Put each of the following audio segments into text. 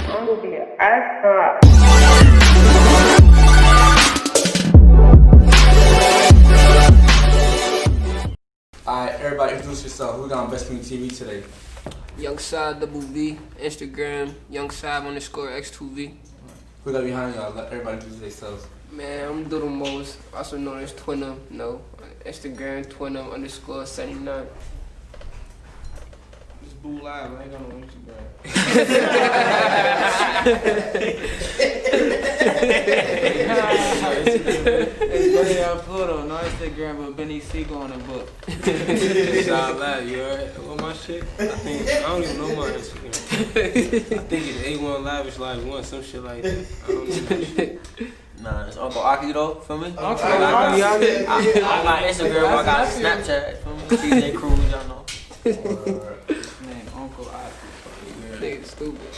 I'm gonna be an astronaut. Alright, everybody introduce yourself. Who we got on BestsPointOfViewTV today? Young Savv WV, Instagram, Young Savv_X2V. Who got behind y'all? Let everybody introduce themselves. Man, I'm Doodle Mose, also known as Twinum, Instagram, Twinum_79. It's Boo Live, I ain't got no Instagram. It's Benny Pluto, no Instagram, but Benny Siegel on the book. Shout out, you alright? What my shit? I don't even know my Instagram. I think it's A1 Lavish Live 1, some shit like that. I don't know that shit. Nah, it's Uncle Aki though, feel me? Uncle I got Aki. I got Instagram, I got Snapchat, feel me? TJ Cruz, y'all know. Man, Uncle Aki. Nigga stupid.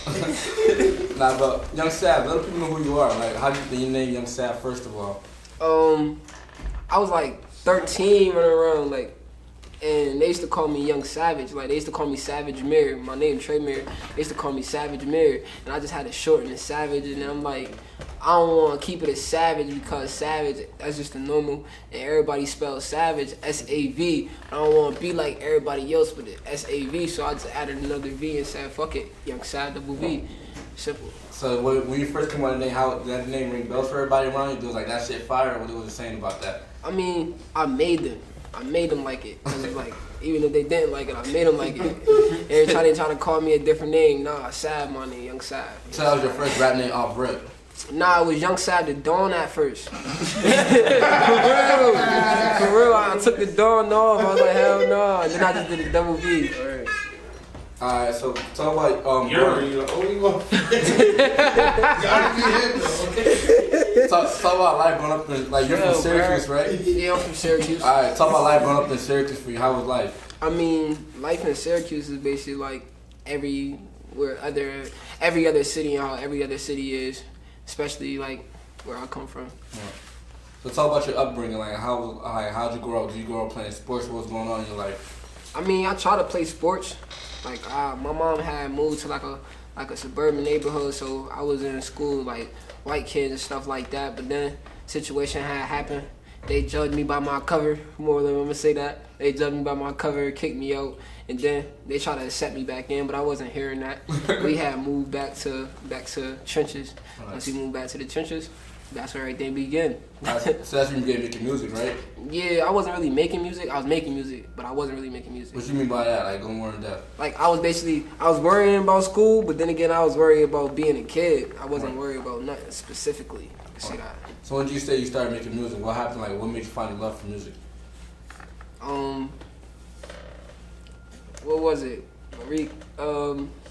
Nah, but Young Savv, let people know who you are. Like, how did you name Young Savv first of all? I was like 13 running around, and they used to call me Young Savage. Like, they used to call me Savage Mirror. My name, Trey Mirror. They used to call me Savage Mirror. And I just had to shorten it Savage. And I'm like, I don't want to keep it as Savage because Savage, that's just the normal. And everybody spells Savage, S-A-V. I don't want to be like everybody else with it, S-A-V. So I just added another V and said, fuck it, Young Savv WV. Simple. So when you first came out with the name, how did that name ring bells for everybody around you? It was like, that shit fire, or what was it saying about that? I mean, I made them like it. It was like, even if they didn't like it, I made them like it. Every time they try to call me a different name, nah, Savv, my name, Young Savv. So that was your first rap name off rip? Nah, it was Young Savv the Dawn at first. For real, I took the Dawn off. I was like, hell no. And then I just did a double V. Alright, so talk about You're the only one. talk about life growing up in, like, you're from Syracuse, right? Yeah, I'm from Syracuse. Alright, talk about life growing up in Syracuse for you. How was life? I mean, life in Syracuse is basically like every other city and how every other city is, especially like where I come from. Yeah. So talk about your upbringing. Like, how'd you grow up? Did you grow up playing sports? What was going on in your life? I mean, I try to play sports. Like, my mom had moved to like a suburban neighborhood, so I was in school like white kids and stuff like that. But then situation had happened. They judged me by my cover. More than I'm gonna say that. They judged me by my cover, kicked me out, and then they tried to accept me back in, but I wasn't hearing that. We had moved back to trenches. Right. Once we moved back to the trenches, that's where everything began. So that's when you began making music, right? Yeah, I wasn't really making music. I was making music, but I wasn't really making music. What you mean by that? Like, go more in depth. Like, I was worrying about school, but then again, I was worried about being a kid. I wasn't worried about nothing specifically. I can say that. So when did you say you started making music? What happened? Like, what made you find a love for music? What was it? What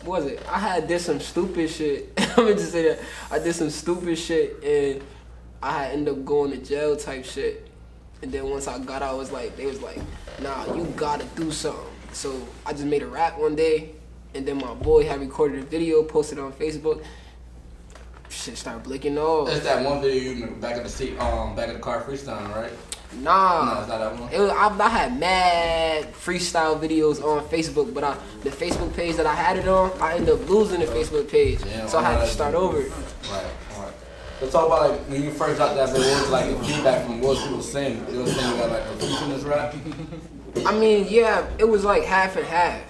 was it? I did some stupid shit. I'm gonna just say that. I did some stupid shit, and I had ended up going to jail type shit. And then once I got out, they was like, nah, you gotta do something. So I just made a rap one day, and then my boy had recorded a video, posted it on Facebook. Shit started blinking off. That's that one video you in the back of the seat, back of the car freestyling, right? Nah, No, it's not that one. I had mad freestyle videos on Facebook, but the Facebook page that I had it on, I ended up losing the Facebook page, so I had to start over. Right, alright. So talk about, like, when you first dropped that video, what was like the feedback from what people saying? They were saying you got like a feature in this rap? I mean, yeah, it was like half and half.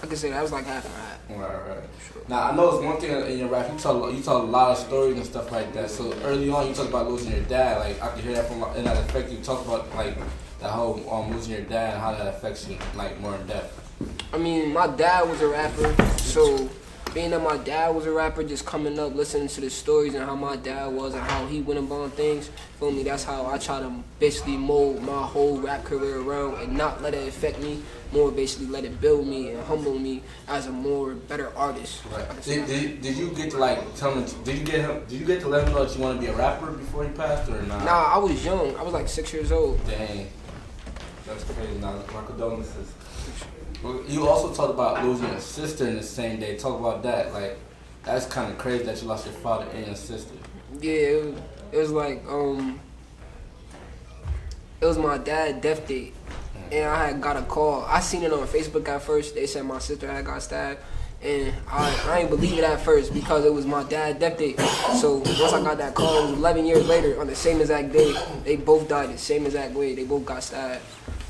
I could say that was like half and half. Right. Now, I know it's one thing in your rap, you tell a lot of stories and stuff like that. So early on, you talked about losing your dad. Like, I could hear that and that affect you. Talk about, like, that whole losing your dad and how that affects you, like, more in depth. I mean, my dad was a rapper, so being that my dad was a rapper, just coming up, listening to the stories and how my dad was and how he went about things, feel me, that's how I try to basically mold my whole rap career around and not let it affect me, more basically let it build me and humble me as a more better artist. Right. Did you get to, like, tell him, did you get to let him know that you want to be a rapper before he passed, or not? Nah, I was young. I was like 6 years old. Dang. That's crazy. Now, my condolences. Well, you also talked about losing your sister in the same day. Talk about that. Like, that's kind of crazy that you lost your father and your sister. Yeah, it was like, it was my dad's death date. And I had got a call. I seen it on Facebook at first. They said my sister had got stabbed. And I ain't believe it at first because it was my dad's death date. So once I got that call, it was 11 years later on the same exact day. They both died the same exact way. They both got stabbed.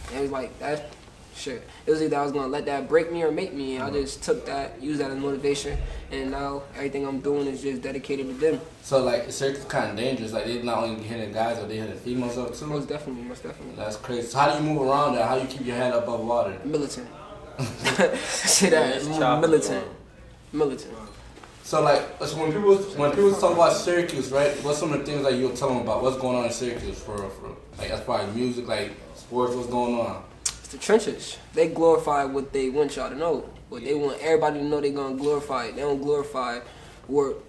And it was like, that shit. It was either I was going to let that break me or make me. And I just took that, used that as motivation. And now everything I'm doing is just dedicated to them. So like, Syracuse kind of dangerous. Like they not only hitting guys, but they hitting females up too. Most definitely, most definitely. That's crazy. So how do you move around that? How do you keep your head above water? Militant. Say that. Militant. So like, so when people talk about Syracuse, right? What's some of the things that you'll tell them about? What's going on in Syracuse for like as far as music, like sports, what's going on? It's the trenches. They glorify what they want y'all to know. What they want everybody to know, they gonna glorify it. They don't glorify what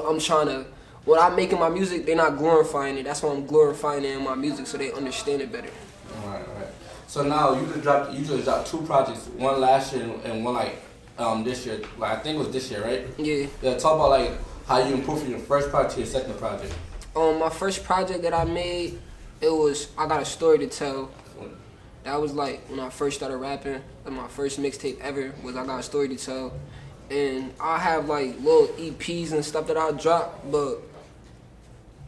I'm making my music. They're not glorifying it. That's why I'm glorifying it in my music, so they understand it better. All right. So now you just dropped 2 projects, one last year and one like this year. Like I think it was this year, right? Yeah. Yeah. Talk about like how you improved from your first project to your second project. My first project that I made, I got a story to tell. That was like when I first started rapping, and my first mixtape ever was I Got a Story to Tell. And I have like little EPs and stuff that I drop, but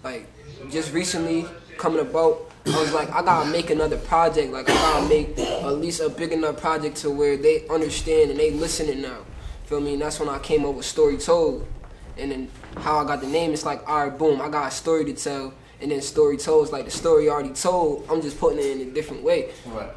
like just recently coming about, I was like, I gotta make another project. Like I gotta make at least a big enough project to where they understand and they listening now. Feel me? And that's when I came up with Story Told. And then how I got the name, it's like, all right, boom, I got a story to tell. And then Story Told is like the story already told. I'm just putting it in a different way. Right.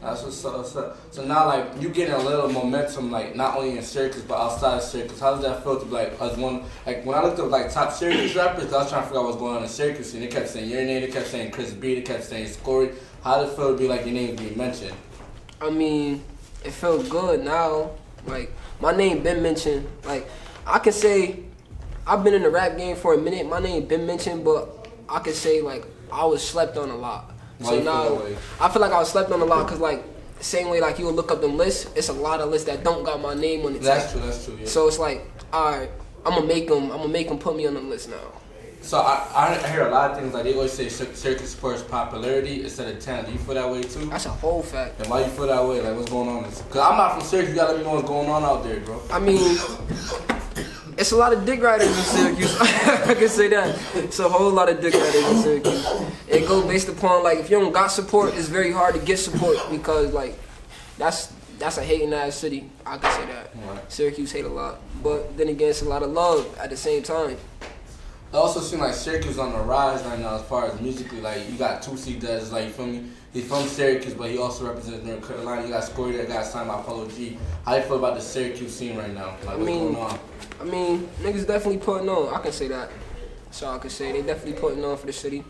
That's what's up. So now, like, you getting a little momentum, like, not only in Syracuse, but outside of Syracuse. How does that feel to be, like, as one, like, when I looked up, like, top Syracuse rappers, I was trying to figure out what's going on in Syracuse, and they kept saying your name, they kept saying Chris B, they kept saying Scory. How does it feel to be, like, your name being mentioned? I mean, it feels good now. Like, my name been mentioned. Like, I can say, I've been in the rap game for a minute, my name been mentioned, but I could say, like, I was slept on a lot. So now, I feel like I was slept on a lot because, like, same way, like, you would look up them lists, it's a lot of lists that don't got my name on it. That's true, yeah. So it's like, all right, I'm gonna make them put me on the list now. So I hear a lot of things, like, they always say Syracuse supports popularity instead of talent. Do you feel that way, too? That's a whole fact. And why you feel that way? Like, what's going on? Because I'm not from Syracuse, you gotta let me know what's going on out there, bro. I mean, it's a lot of dick riders in Syracuse. I can say that. It's a whole lot of dick riders in Syracuse. It goes based upon, like, if you don't got support, it's very hard to get support because, like, that's a hating ass city. I can say that. Right. Syracuse hate a lot. But then again, it's a lot of love at the same time. It also seems like Syracuse on the rise right now as far as musically. Like, you got 2C that's, like, you feel me? He's from Syracuse, but he also represents North Carolina. You got Scory that got signed by Apollo G. How do you feel about the Syracuse scene right now? Like, what's going on? I mean, niggas definitely putting on. I can say that. That's all I can say. They definitely putting on for the city.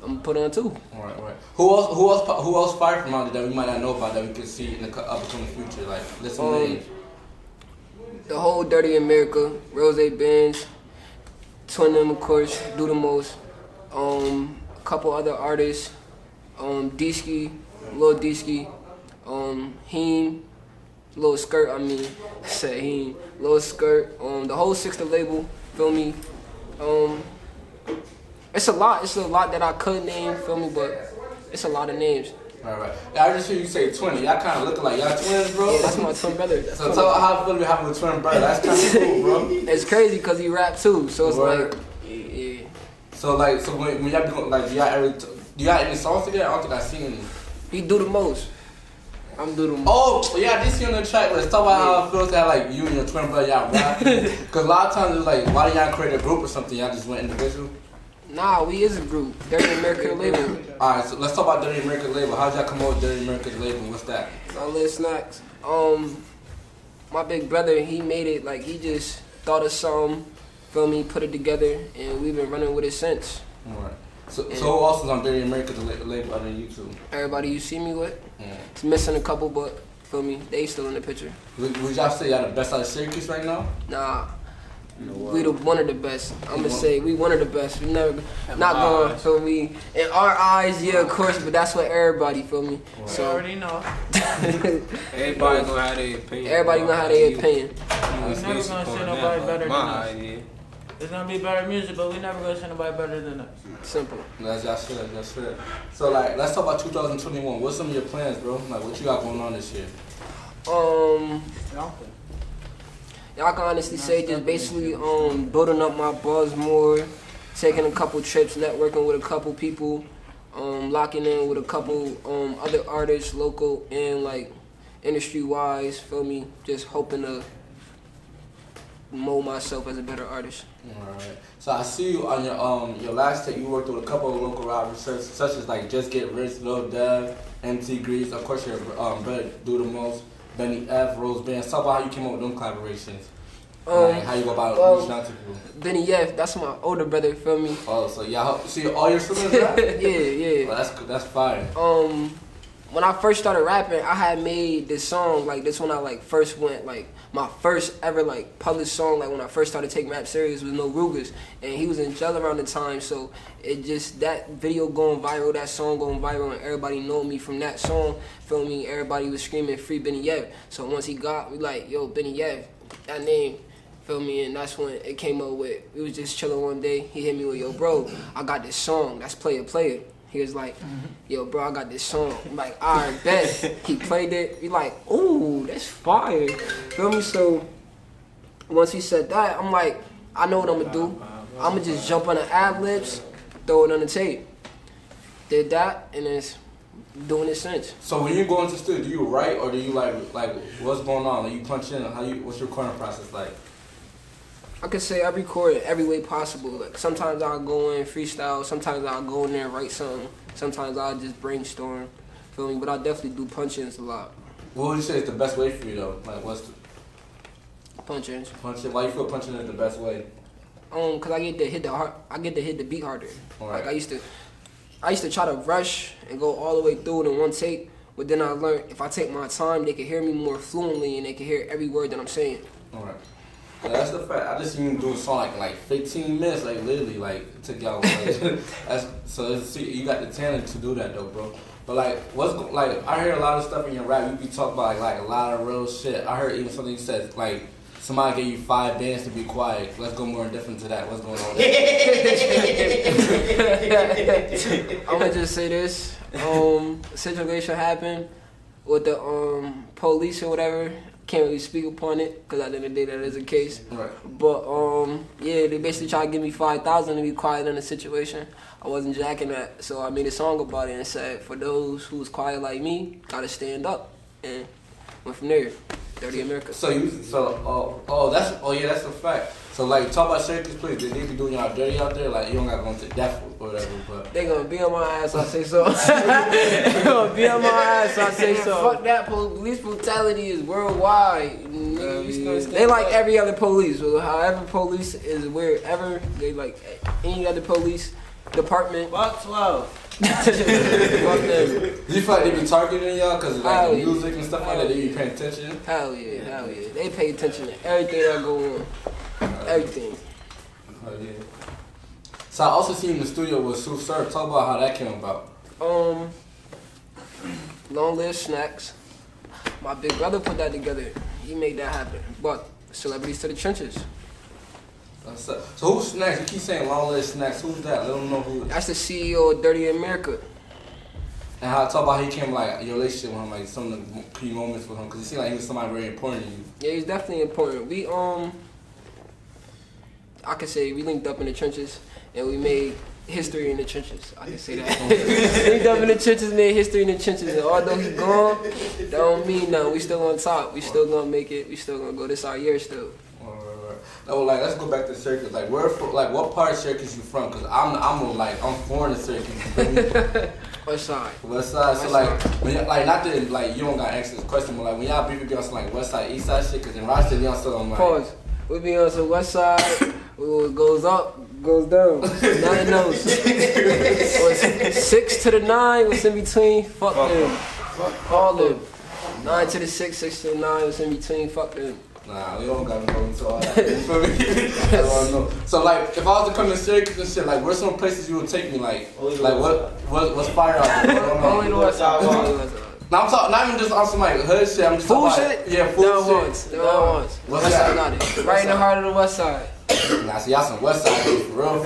I'm gonna put on too. Right. Who else fired from out there that we might not know about that we can see in the upcoming future? Like, listen to names. The whole Dirty America, Rose Benz, Twin them, of course, Do the Most. A couple other artists, D-Ski, Lil D-Ski, Heem, Lil Skirt, say Heem, Lil Skirt, the whole Sixth label, feel me? It's a lot that I could name, feel me, but it's a lot of names. Right. I just hear you say twin. Y'all kind of looking like y'all twins, bro. Yeah, that's my twin brother. So tell me how it feel to have a twin brother. That's kind of cool, bro. It's crazy because he rap too, so it's like, yeah. So when y'all be going, like, do y'all any songs together? I don't think I seen any. He do the most. I'm do the most. Oh, yeah, I did see on the track. Let's talk about how it feels to have, like, you and your twin brother, y'all rap. Because a lot of times it's like, why do y'all create a group or something? Y'all just went individual? Nah, we is a group. Dirty America label. Alright, so let's talk about Dirty America label. How'd y'all come up with Dirty America label? What's that? My little snacks. My big brother, he made it, like, he just thought of something, feel me, put it together, and we've been running with it since. Alright. So who else is on Dirty America label other than you two? Everybody you see me with. It's missing a couple, but, feel me, they still in the picture. Would y'all say y'all the best out of Syracuse right now? Nah. We one of the best. I'm gonna say we one of the best. We never not going, feel me. In our eyes, yeah, of course, but that's what everybody, feel me. Wow. So already know. Everybody gonna have their opinion. Everybody gonna have their opinion. We never gonna say nobody better than us. It's gonna be better music, but we never gonna say nobody better than us. Simple. That's it. So, like, let's talk about 2021. What's some of your plans, bro? Like, what you got going on this year? y'all can honestly say just basically building up my buzz more, taking a couple trips, networking with a couple people, locking in with a couple other artists, local and like industry wise, feel me? Just hoping to mold myself as a better artist. Alright. So I see you on your last tape. You worked with a couple of local rappers, such as like Just Get Rich, Lil Dev, MT Grease. Of course, your brother Do the Most, Benny F, Rose Band. Talk about how you came up with them collaborations. Like how you go about reaching out to people. Benny F, that's my older brother. Feel me? Oh, so y'all see all your siblings rap? Yeah. Oh, that's fire. When I first started rapping, I had made this song, like this when I like first went, like my first ever like published song, like when I first started taking rap serious was No Rugas, and he was in jail around the time, so it just, that video going viral, that song going viral, and everybody know me from that song, feel me? Everybody was screaming free Benny Yev, so once he got, we like, yo, Benny Yev, that name, feel me? And that's when it came up with, we was just chilling one day, he hit me with, yo bro, I got this song, that's Player. He was like, yo, bro, I got this song. I'm like, all right, bet. He played it. He like, ooh, that's fire. Feel me? So once he said that, I'm like, I know what I'm going to do. I'm going to just jump on the ad-libs, throw it on the tape. Did that, and it's doing it since. So when you go into the studio, do you write or do you like what's going on? Like you punch in, what's your recording process like? I could say I record every way possible. Like sometimes I'll go in freestyle, sometimes I'll go in there and write something, sometimes I'll just brainstorm, feel me? But I definitely do punch-ins a lot. What would you say is the best way for you though? Like what's the punch-ins? Punch-in. Why you feel punching is the best way? Cause I get to hit the beat harder. Right. Like I used to try to rush and go all the way through it in one take, but then I learned if I take my time, they can hear me more fluently and they can hear every word that I'm saying. All right. Yeah, that's the fact. I just seen you do a song like 15 minutes, like literally, like it took y'all. Like, you got the talent to do that though, bro. But like, I hear a lot of stuff in your rap. You be talking about like a lot of real shit. I heard even something you said like somebody gave you 5 bands to be quiet. Let's go more indifferent to that. What's going on there? I'm gonna just say this. A situation happened with the police or whatever. Can't really speak upon it because at the end of the day that is the case. Right. But yeah, they basically tried to give me 5,000 to be quiet in the situation. I wasn't jacking that, so I made a song about it and said, for those who's quiet like me, gotta stand up. And went from there. Dirty America. That's a fact. So like, talk about Syracuse, please. Did they be doing y'all dirty out there? Like, you don't gotta go into death or whatever, but they gonna be on my ass, I say so. They gonna be on my ass, I say so. Fuck that, police brutality is worldwide. They like every other police. However police is wherever, they like any other police department. Fuck 12. Fuck them. Do you feel like they be targeting y'all because of like the music and stuff like that? They be paying attention? Hell yeah. They pay attention to everything that go on. Everything. Oh yeah. So I also seen you in the studio with Savv. Talk about how that came about. Long Live Snacks. My big brother put that together. He made that happen. But celebrities to the trenches. So who's Snacks? You keep saying Long Live Snacks. Who's that? Let them know who. That's the CEO of Dirty America. And how talk about how he came like your relationship with him, like some of the key moments with him, because he seemed like he was somebody very important to you. Yeah, he's definitely important. We I could say we linked up in the trenches and we made history in the trenches. I can say that. Linked up in the trenches, made history in the trenches, and although he's gone, that don't mean nothing. We still on top. We still gonna make it. We still gonna go. This our year still. No, like let's go back to Syracuse. Like what part of Syracuse you from? Cause I'm foreign to Syracuse. West side. West side. So like when not that like you don't got to answer this question, but like when y'all be on some like West side, East side shit, cause in Rochester y'all still on like. Pause. We be on some West side. It goes up, goes down. 9 knows. 6 to the 9. What's in between? Fuck them. Fuck all them. 9 to the 6, 6 to the 9. What's in between? Fuck them. Nah, we don't gotta go into all that. You feel me? I don't know. So like, if I was to come to Syracuse and shit, like, where's some places you would take me? Like what's fire out there? Only the West side. No, I'm talking not even just on some like hood shit. I'm just food talking shit. About, yeah, food shit. West side got it. Right in the heart of the West side. Nah, see y'all some West side for real.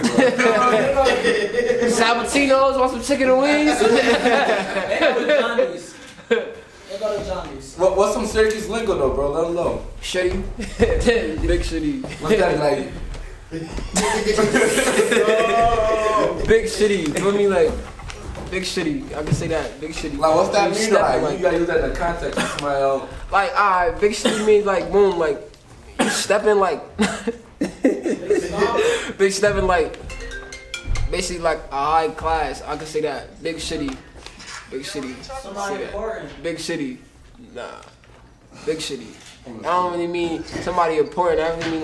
Sabatinos, want some chicken and wings? They go to Johnny's. They go What's some Syracuse lingo though, bro? Let them know. Shitty. Big shitty. What's that like? Big shitty. Feel me? Like, big shitty. I can say that. Big shitty. Like, what's that You mean? stepping, Like, you gotta use that in the context of somebody else. Like, alright, big shitty means like, boom, like, you stepping like, big stepping like, basically like a high class. I can say that. Big shitty. Big shitty. Somebody important. Big shitty. Nah. Big shitty. I don't really mean somebody important. I really mean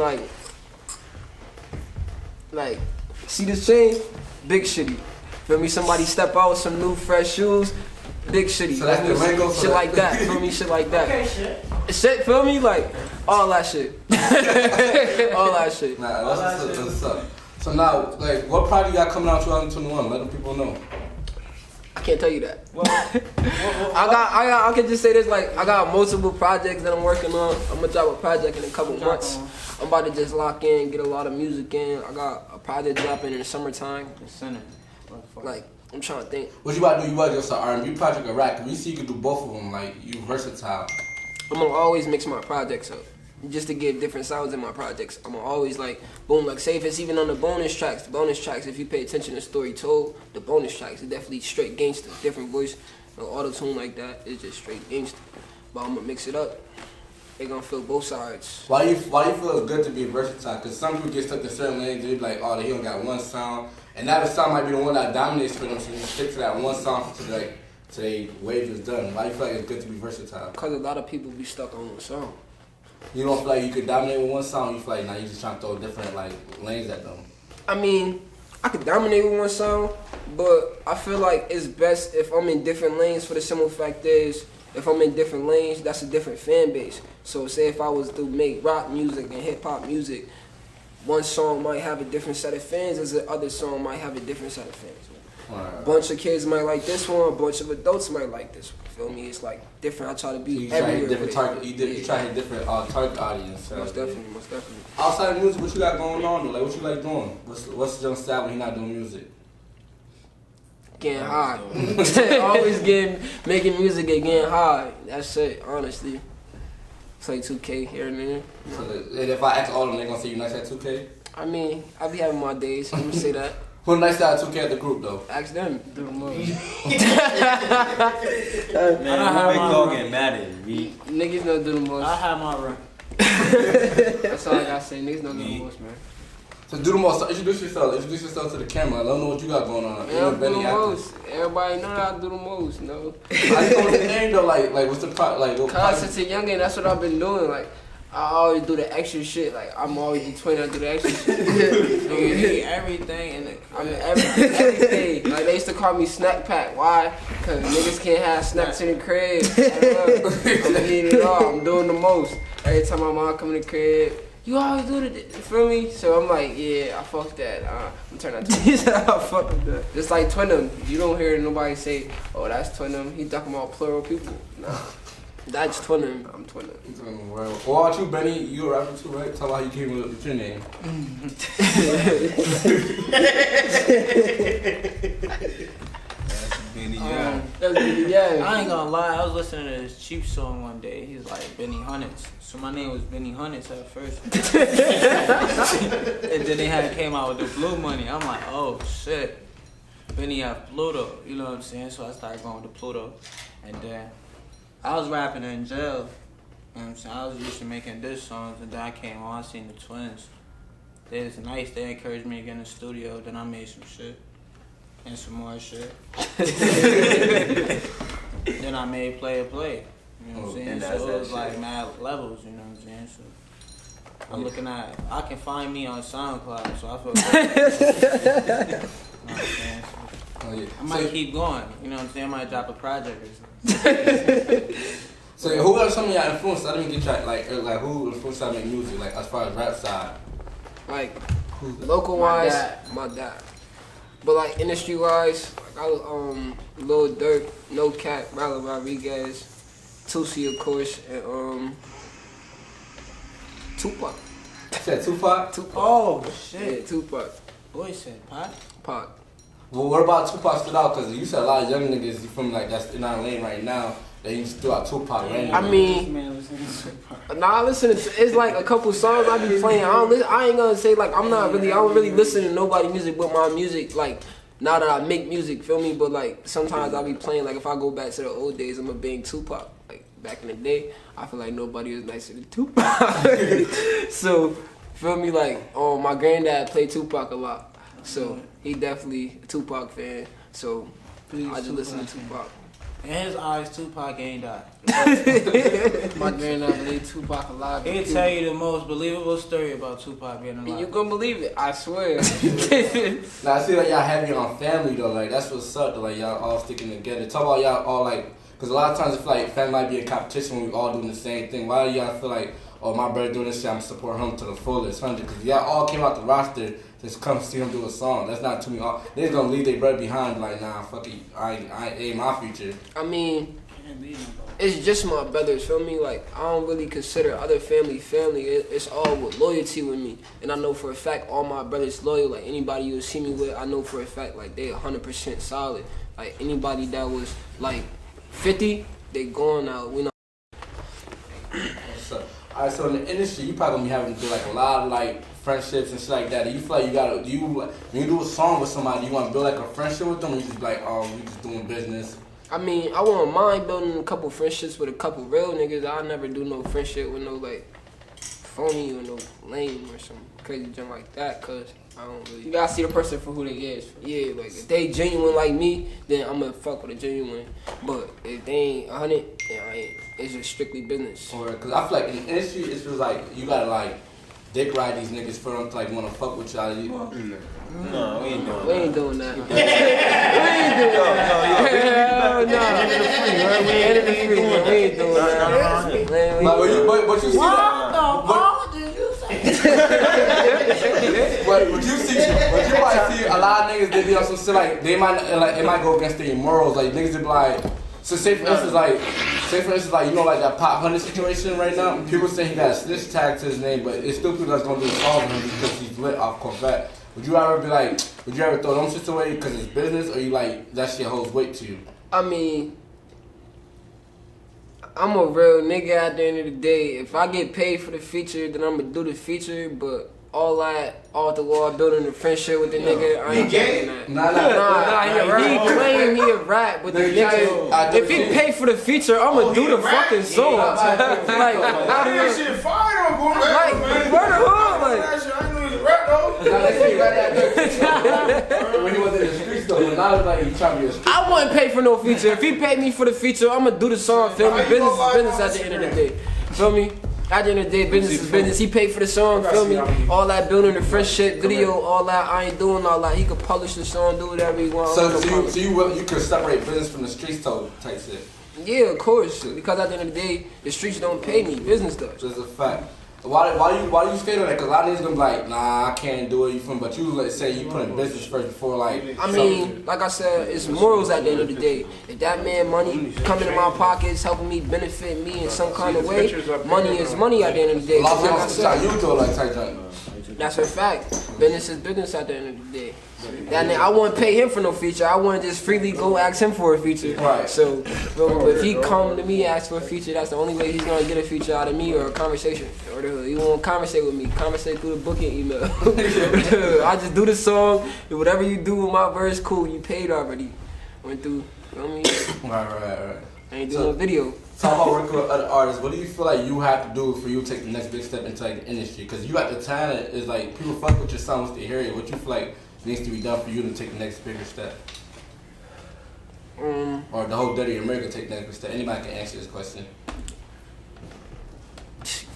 like, see this chain? Big shitty. Feel me? Somebody step out with some new fresh shoes. Big shitty. So that's the lingo for shit that. like that. Feel me? Shit like that. Okay, shit. Shit, feel me? Like, all that shit. All that shit. Nah, that's what's up. So now, like, what project you got coming out 2021? Let them people know. I can't tell you that. I can just say this, like, I got multiple projects that I'm working on. I'm gonna drop a project in a couple months. I'm about to just lock in, get a lot of music in. I got a project dropping in the summertime. Like, I'm trying to think. What you about to do? You about to just an R&B project or rap? We see you can do both of them. Like, you versatile. I'm gonna always mix my projects up. Just to give different sounds in my projects. I'm gonna always like, boom, like say if it's even on the bonus tracks, if you pay attention to story told, the bonus tracks are definitely straight gangster, different voice, no auto-tune like that, it's just straight gangster. But I'm gonna mix it up. They gonna feel both sides. Why you feel it's good to be versatile? Because some people get stuck in certain lanes, they be like, oh, they don't got one sound. And that sound might be the one that dominates for them, so you stick to that one sound to their wave is done. Why you feel like it's good to be versatile? Because a lot of people be stuck on one song. You don't feel like you could dominate with one song, you feel like now you just trying to throw different like lanes at them. I mean, I could dominate with one song, but I feel like it's best if I'm in different lanes. For the simple fact is, if I'm in different lanes, that's a different fan base. So say if I was to make rock music and hip hop music, one song might have a different set of fans, as the other song might have a different set of fans. A bunch of kids might like this one, a bunch of adults might like this one. Feel me? It's like different. I try to be everywhere. You try to hit different target audience. Most definitely. Outside of music, what you got going on though? Like what you like doing? What's Young Savv when he not doing music? Getting high. Always making music and getting high. That's it, honestly. Play 2K here and there. So if I ask all of them, they gonna say you nice at 2K? I mean, I be having my days. Let me say that. Who nice at 2K at the group though? Ask them. Man, big dog getting mad at you. Niggas don't do the most. I have my run. That's all I gotta say. Niggas don't do the most, man. So do the most. Introduce yourself to the camera. Let them know what you got going on. Yeah, I do the most. Everybody know that I do the most, no? How you know the name though? Like what's the what Cause since a youngin', that's what I've been doing. Like, I always do the extra shit. Like, I'm always the twin. I do the extra shit. Nigga, he everything in the I mean, everything. Like, they used to call me Snack Pack. Why? Cause niggas can't have snacks in the crib. I'm eating it all. I'm doing the most. Every time my mom come in the crib, you always do the, you feel me? So I'm like, yeah, I fuck that. I'm turning out to he said, I fuck with that. Just like Twinum. You don't hear nobody say, oh, that's Twinum. He talking about plural people. Nah. That's Twinum. I'm Twinum. What about you, Benny? You a rapper too, right? Tell me how you came up with your name. That's Benny, yeah. I ain't gonna lie, I was listening to this Cheap song one day. He's like Benny Hunnits. So my name was Benny Hunnits at first. And then they came out with the Blue Money. I'm like, oh shit. Benny have Pluto, you know what I'm saying? So I started going to Pluto. And then I was rapping in jail. You know what I'm saying? I was used to making diss songs, and then I came on, I seen the Twins. They was nice, they encouraged me to get in the studio, then I made some shit. And some more shit. Then I made Play. You know what I'm saying? So it was like mad levels, you know what I'm saying? So I'm looking at, I can find me on SoundCloud, so I feel good. You know what I'm saying? So I might keep going, you know what I'm saying? I might drop a project or something. So who are some of your influences? I didn't get you like who influenced you to make music, like as far as rap side? Like local wise, my dad. But like industry wise, like I Lil Durk, No Cap, Rylan Rodriguez, Tusi of course, and Tupac. You said Tupac? Tupac. Oh shit. Yeah, Tupac. Boy said Pac. Pac. Well, what about Tupac stood out? Because you said a lot of young niggas from like that's in our lane right now. that you just threw out Tupac randomly? I mean, nah, I listen to, it's like a couple songs I be playing. I ain't gonna say like I don't really listen to nobody music but my music. Like now that I make music, feel me? But like sometimes I be playing. Like if I go back to the old days, I'm a big Tupac. Like back in the day, I feel like nobody was nicer than Tupac. So feel me? Like my granddad played Tupac a lot, so he definitely a Tupac fan. So I just listen to Tupac. In his eyes, Tupac ain't died. My granddad played Tupac alive. He'll tell you the most believable story about Tupac being alive. And you gonna believe it, I swear. Now I see like y'all heavy on family though, like that's what's up though, like y'all all sticking together. Talk about y'all all like, cause a lot of times I feel like family might be a competition when we all doing the same thing. Why do y'all feel like, oh my brother doing this shit, I'm support him to the fullest, 100? Cause y'all all came out the roster just come see him do a song. That's not too many. They just gonna leave their brother behind like, nah, fuck it, I ain't my future. I mean, it's just my brothers, feel me? Like, I don't really consider other family. It's all with loyalty with me. And I know for a fact all my brothers loyal. Like, anybody you'll see me with, I know for a fact, like, they 100% solid. Like, anybody that was, like, 50, they gone out. We know. So, alright, so in the industry, you probably gonna be having to do, like, a lot of, like, friendships and shit like that. Do you feel like you gotta, when you do a song with somebody, you wanna build, like, a friendship with them, or you just be like, oh, we just doing business? I mean, I wouldn't mind building a couple friendships with a couple real niggas. I'll never do no friendship with no, like, phony or no lame or some crazy junk like that, cause I don't really. You gotta see the person for who they is. Yeah, like, if they genuine like me, then I'm gonna fuck with a genuine. But if they ain't 100, then I ain't. It's just strictly business. Or, cause I feel like in the industry, it feels like you gotta, like, dick ride these niggas for them to, like, wanna fuck with y'all. No, we ain't doing We ain't doing that. We ain't doing that. Hell no. We ain't doing that. But you see that? But you might see a lot of niggas that be on some shit like it might go against their morals. Like niggas that be like, so say for instance like you know like that Pop Hunter situation right now. People say he got a snitch tag to his name, but it's still people that's gonna do a song with him because he's lit off Corvette. Would you ever throw them shits away because it's business, or you like that shit holds weight to you? I mean, I'm a real nigga at the end of the day. If I get paid for the feature, then I'm gonna do the feature, but all that, all the wall building a friendship with the nigga, I ain't getting that. Nah, he claim he a rap, but the nigga, if he pay for the feature, I'm gonna do the fucking song. Like, that shit fire on going back, man. Where the hood, like. I knew he was a rap though. When he was in the streets though, but now like he trying to be a street. I wouldn't pay for no feature. If he paid me for the feature, I'm gonna do the song. Feel me? Business is business at the end of the day. Feel me? At the end of the day, business is business. He paid for the song, feel me? All that building the friendship video, all that. I ain't doing all that. He could publish the song, do whatever he wants. So you could separate business from the streets type shit. Yeah, of course. Because at the end of the day, the streets don't pay me. Business does. Just a fact. Why do you stay on that? Because a lot of niggas gonna be like, nah, I can't do it. You feel me? But you let's say you put in business first before like. I mean, like I said, it's morals at the end of the day. If that man money coming in my pockets, helping me benefit me in some kind of way, money is money at the end of the day. Like I said, you do it like type junk. That's a fact. Business is business at the end of the day. That nigga, I wouldn't pay him for no feature. I wouldn't just freely go ask him for a feature. Right. So, but if he come to me ask for a feature, that's the only way he's gonna get a feature out of me or a conversation. Or he won't conversate with me. Conversate through the booking email. I just do the song. Whatever you do with my verse, cool. You paid already. Went through. You know what I mean? Right. I ain't doing no video. Talk about working with other artists. What do you feel like you have to do for you to take the next big step into like the industry? Because you got the talent. Is like people fuck with your song once they hear it. What you feel like needs to be done for you to take the next bigger step? Or the whole Dirty America take the next big step? Anybody can answer this question.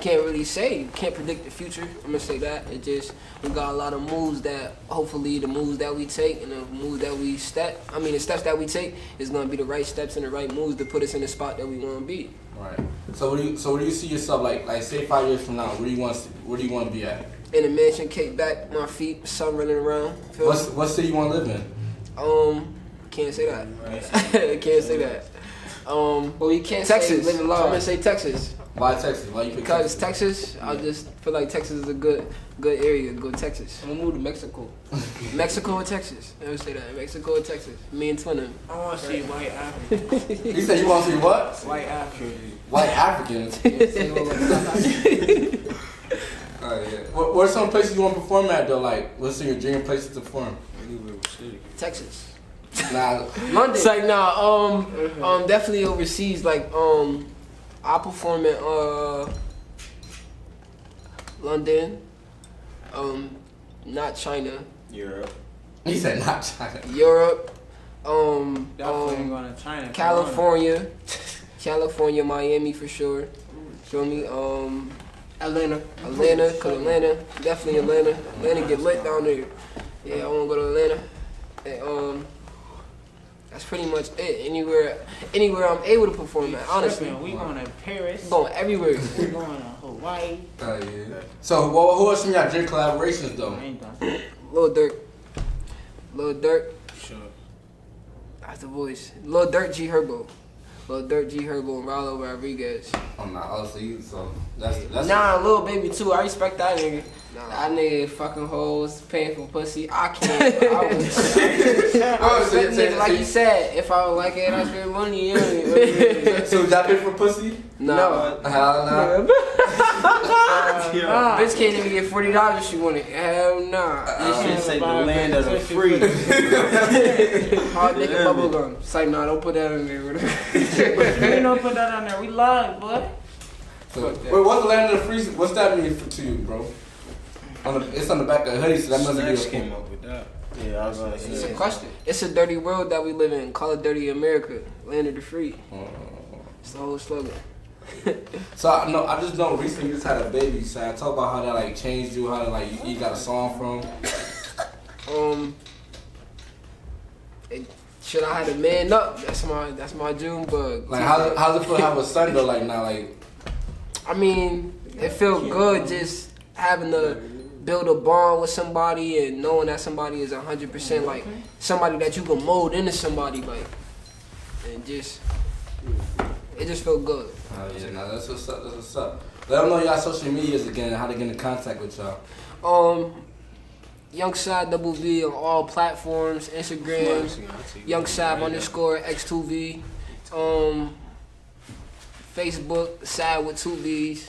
Can't really say. Can't predict the future. I'm gonna say that. It just, we got a lot of moves that hopefully the moves that we take and the moves that we the steps that we take is gonna be the right steps and the right moves to put us in the spot that we wanna be. Right. So where do you see yourself like say 5 years from now? Where do you want to be at? In a mansion, cake back, my feet, sun running around. What city you want to live in? Can't say that. Can't say that. Well, you can't Texas. say living law. I'm gonna say Texas. Why Texas? Why you pick Because Texas? Texas, I just feel like Texas is a good area. Go Texas. I'm gonna move to Mexico. Mexico or Texas. Let me say that. Mexico or Texis. Me and Twin. I want to see white Africans. You said you want to see what? White Africans. White Africans. Oh yeah. Where's some places you want to perform at though? Like, what's your dream places to perform? Texas. Nah, London. It's like definitely overseas. Like I perform at London, not China. Europe. he said not China. Europe, Definitely ain't going to China. California, Miami for sure. Feel me? Atlanta. Cause Atlanta, definitely Atlanta. Atlanta get lit down there. Yeah, I wanna go to Atlanta. And, that's pretty much it. Anywhere I'm able to perform at, honestly. We going to Paris. Going everywhere. We going to Hawaii. Oh yeah. So who are some of y'all dream collaborations though? I ain't done. Lil Durk. Sure. That's the voice. Lil Durk, G Herbo, and Rallo Rodriguez. Oh nah, honestly, so that's Nah, Lil Baby too. I respect that nigga. That nigga fucking hoes paying for pussy. I can't. I would respect nigga like you said. If I would like it, I spend money. Yeah. So y'all pay for pussy? No. Hell nah. Bitch can't even get $40 if she want it. Hell nah. You should say the land of the free. Hard nigga bubblegum. It's like, nah, don't put that in there. We don't put that on there. We live, boy. So, wait, what's the land of the free? What's that mean to you, bro? It's on the back of the hoodie, so that must be Snacks came up with that. Yeah, I was gonna say. It's a question. It's a dirty world that we live in. Call it dirty America. Land of the free. It's the whole slogan. So I just know recently you just had a baby. So I talk about how that like changed you, how like you got a song from. Should I had a man up? That's my June bug. Like how's it feel to have a son though? Like now, like I mean, it feels good just having to build a bond with somebody and knowing that somebody is 100% like somebody that you can mold into somebody like, and just it just felt good. oh yeah, nah, that's what's up. That's what's up. Let them know y'all social medias again and how to get in contact with y'all. Young Savv V on all platforms, Instagram, Young Savv _X2V, Facebook, Savv with 2 V's,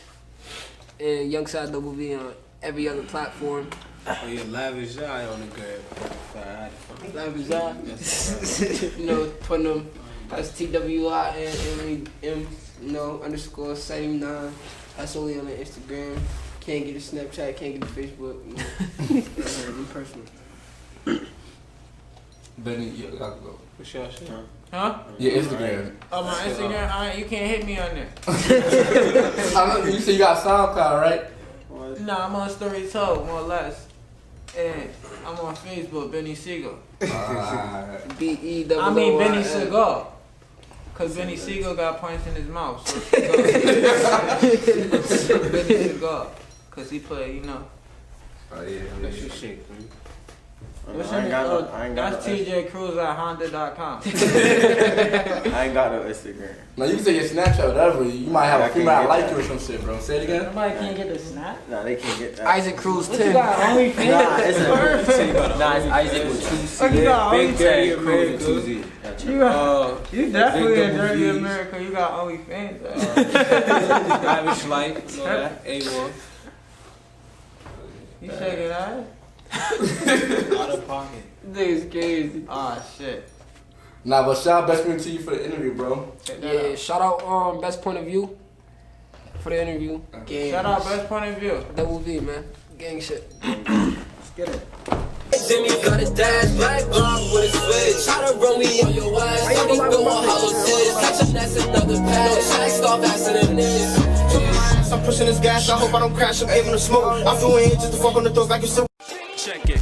and Young Savv V on every other platform. Oh yeah, Lavish Eye on the grab. Lavish Eye. You know, putting them, that's TWINM, _79. That's only on the Instagram. Can't get a Snapchat, can't get a Facebook. You know. Be personal. Benny, you gotta go. What's your shit? Huh? Yeah, Instagram. Oh, my Instagram? You can't hit me on there. I know you said you got SoundCloud, right? Nah, I'm on Story Talk, more or less. And I'm on Facebook, Benny Siegel. BE. I mean Benny Seagal. Cause Benny Siegel got points in his mouth. So Benny Seagal. Cause he play, you know. Oh yeah, That's your shit, man. What's I ain't got no. That's TJ Cruz at Honda.com. I ain't got no Instagram. Now you can say your Snapchat, whatever. You might have I a female can't get like that. you or some shit, bro. Say it again. Somebody can't get the snap. Nah, they can't get that. Isaac Cruz What you 10. got? OnlyFans? Nah, it's Isaac with 2 C's. Oh, you got Big OnlyFans? Daddy Cruz with 2 Z's. You definitely Big in Dirty V's. America. You got OnlyFans. Lavish Life, all that. A1. You shaking that? Out of pocket. This is crazy. Ah, shit. Nah, but shout out Best Point to you for the interview, bro. Check that Yeah, out. shout out Best Point of View for the interview. Gang. Shout out Best Point of View. Double V, man. Gang shit. Get it. Jimmy got his dash, black block with a switch. Try to roll me on your ass, I be doing hollow tips. Catch him, that's another pass. No shot, start faster than this. I'm pushing this gas, I hope I don't crash, I'm giving them smoke. I flew in here just to fuck on the doors like you still. Check it.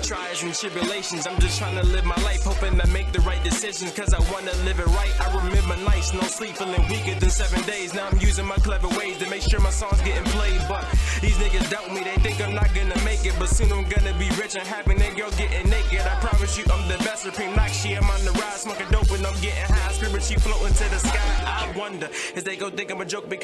Trials and tribulations, I'm just trying to live my life, hoping I make the right decision. decisions cause I wanna live it right. I remember nights, no sleep, feeling weaker than 7 days. Now I'm using my clever ways to make sure my songs getting played. But these niggas doubt me, they think I'm not gonna make it. But soon I'm gonna be rich and happy, that girl getting naked. I promise you I'm the best, Supreme Nakshi. I'm on the rise, smoking dope and I'm getting high. Spirit she floating to the sky. I wonder if they go think I'm a joke because